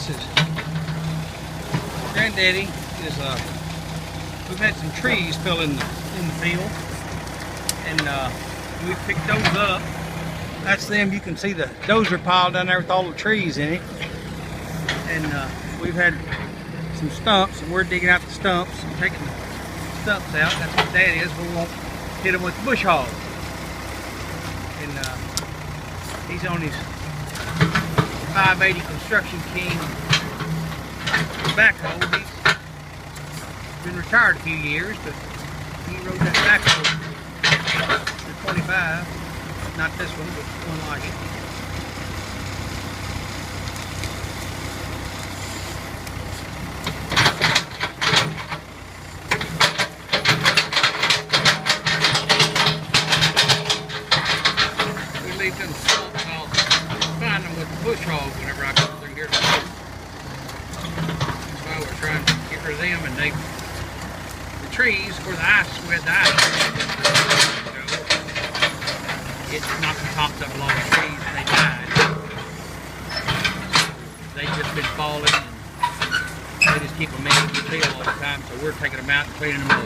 This is Granddaddy. We've had some trees fell in the field, and we picked those up. That's them. You can see the dozer pile down there with all the trees in it. And we've had some stumps, and we're digging out the stumps and taking the stumps out. That's what that is. We won't hit them with the bush hog. And he's on his 580 Construction King backhoe. He's been retired a few years, but he rode that backhoe for 25. Not this one, but one like it. We leave them stumps. I'll find them with the bush hog whenever I go through here. That's why we're trying to get rid of them. And the trees, where the ice, we had the ice. It knocked the tops of a lot of trees and they died. They've just been falling, and they just keep them in the field all the time, so we're taking them out and cleaning them up.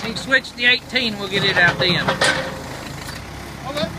You switch the 18, we'll get it out then. Oh, look,